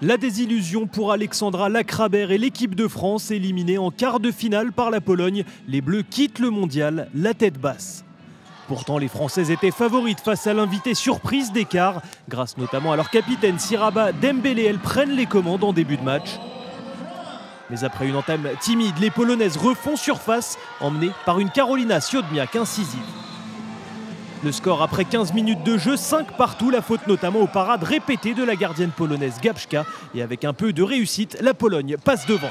La désillusion pour Alexandra Lacrabert et l'équipe de France éliminée en quart de finale par la Pologne. Les Bleus quittent le mondial la tête basse. Pourtant, les Françaises étaient favorites face à l'invité surprise d'écart. Grâce notamment à leur capitaine Siraba Dembélé, elles prennent les commandes en début de match. Mais après une entame timide, les Polonaises refont surface, emmenées par une Karolina Siodmiak incisive. Le score après 15 minutes de jeu, 5 partout, la faute notamment aux parades répétées de la gardienne polonaise Gabczka. Et avec un peu de réussite, la Pologne passe devant.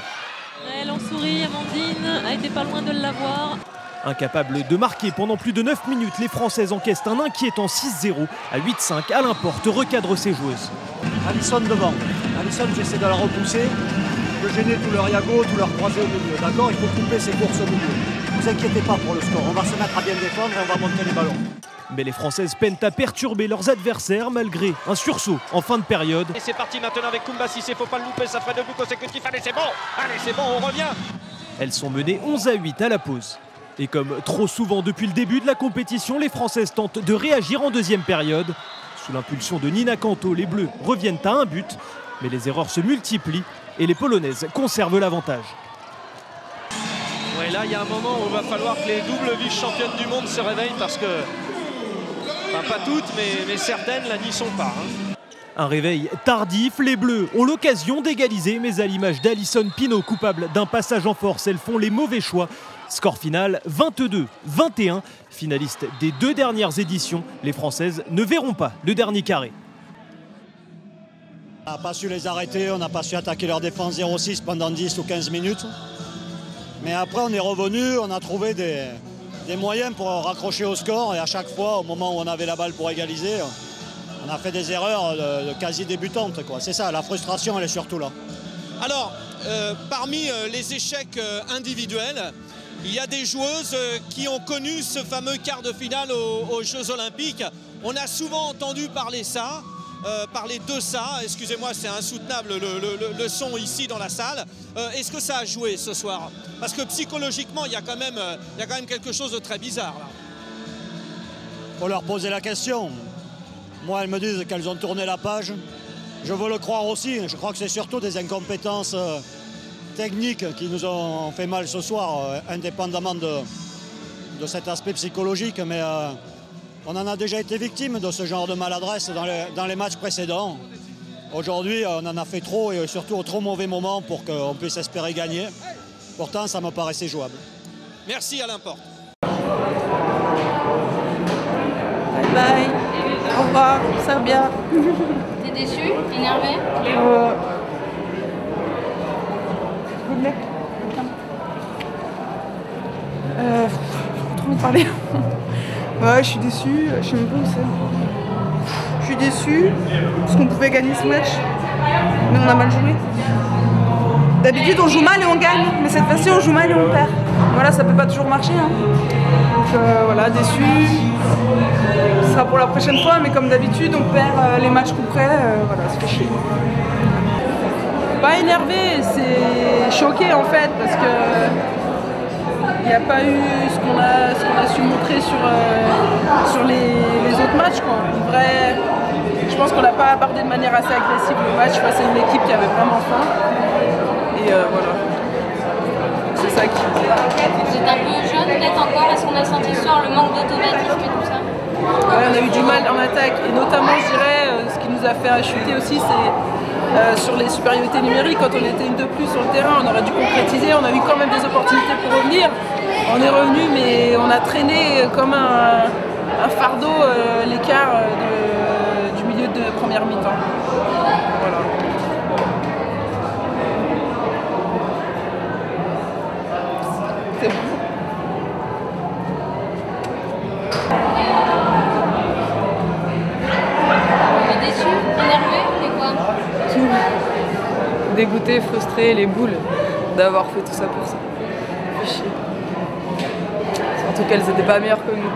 Elle en sourit, Amandine a été pas loin de l'avoir. Incapable de marquer pendant plus de 9 minutes, les Françaises encaissent un inquiétant 6-0 à 8-5. Alain Porte recadre ses joueuses. Alisson devant. Alisson, j'essaie de la repousser, de gêner tout leur yago, tout leur croisé au milieu. D'accord, il faut couper ses courses au milieu. Ne vous inquiétez pas pour le score, on va se mettre à bien défendre et on va monter les ballons. Mais les Françaises peinent à perturber leurs adversaires malgré un sursaut en fin de période. Et c'est parti maintenant avec Koumba Sissé, faut pas le louper, ça ferait deux buts consécutifs. Allez, c'est bon, on revient. Elles sont menées 11-8 à la pause. Et comme trop souvent depuis le début de la compétition, les Françaises tentent de réagir en deuxième période. Sous l'impulsion de Nina Kanto, les Bleus reviennent à un but. Mais les erreurs se multiplient et les Polonaises conservent l'avantage. Ouais, là, il y a un moment où il va falloir que les doubles vice-championnes du monde se réveillent parce que, enfin, pas toutes, mais certaines là n'y sont pas. Un réveil tardif, les Bleus ont l'occasion d'égaliser, mais à l'image d'Alison Pinault, coupable d'un passage en force, elles font les mauvais choix. Score final 22-21. Finalistes des 2 dernières éditions, les Françaises ne verront pas le dernier carré. On n'a pas su les arrêter, on n'a pas su attaquer leur défense 0-6 pendant 10 ou 15 minutes. Mais après on est revenu, on a trouvé des moyens pour raccrocher au score et à chaque fois, au moment où on avait la balle pour égaliser, on a fait des erreurs de quasi débutantes. C'est ça, la frustration elle est surtout là. Alors, parmi les échecs individuels, il y a des joueuses qui ont connu ce fameux quart de finale aux Jeux Olympiques. On a souvent entendu parler de ça. Excusez-moi, c'est insoutenable le son ici dans la salle. Est-ce que ça a joué ce soir? Parce que psychologiquement, il y a quand même quelque chose de très bizarre là. Faut leur poser la question. Moi, elles me disent qu'elles ont tourné la page. Je veux le croire aussi. Je crois que c'est surtout des incompétences techniques qui nous ont fait mal ce soir, indépendamment de cet aspect psychologique. Mais on en a déjà été victime de ce genre de maladresse dans les matchs précédents. Aujourd'hui, on en a fait trop et surtout au trop mauvais moment pour qu'on puisse espérer gagner. Pourtant, ça me paraissait jouable. Merci Alain Porte. Bye bye. Au revoir, Serbia. T'es déçu? Énervé? Trop envie de parler. Ouais, je suis déçue, je sais même pas où c'est. Je suis déçue parce qu'on pouvait gagner ce match, mais on a mal joué. D'habitude on joue mal et on gagne, mais cette fois-ci on joue mal et on perd. Voilà, ça peut pas toujours marcher. Donc voilà, déçue. Ce sera pour la prochaine fois, mais comme d'habitude on perd les matchs coup près, voilà, ça fait chier. Pas énervé, c'est choqué en fait, parce que il n'y a pas eu ce qu'on a su montrer sur les autres matchs, quoi. En vrai, je pense qu'on n'a pas abordé de manière assez agressive le match face à une équipe qui avait vraiment faim. Et voilà. C'est ça qui... Vous êtes un peu jeune peut-être encore, est-ce qu'on a senti ce soir le manque d'automatisme et tout ça? Ouais, on a eu du mal en attaque, et notamment je dirais, ce qui nous a fait chuter aussi, c'est sur les supériorités numériques. Quand on était une de plus sur le terrain, on aurait dû concrétiser, on a eu quand même des opportunités pour revenir. On est revenu, mais on a traîné comme un fardeau l'écart du milieu de première mi-temps. Voilà. C'est bon. T'es déçu? Énervé? Et quoi? Tout. Dégoûté, frustré, les boules d'avoir fait tout ça pour ça. Fait chier. Surtout qu'elles n'étaient pas meilleures que nous.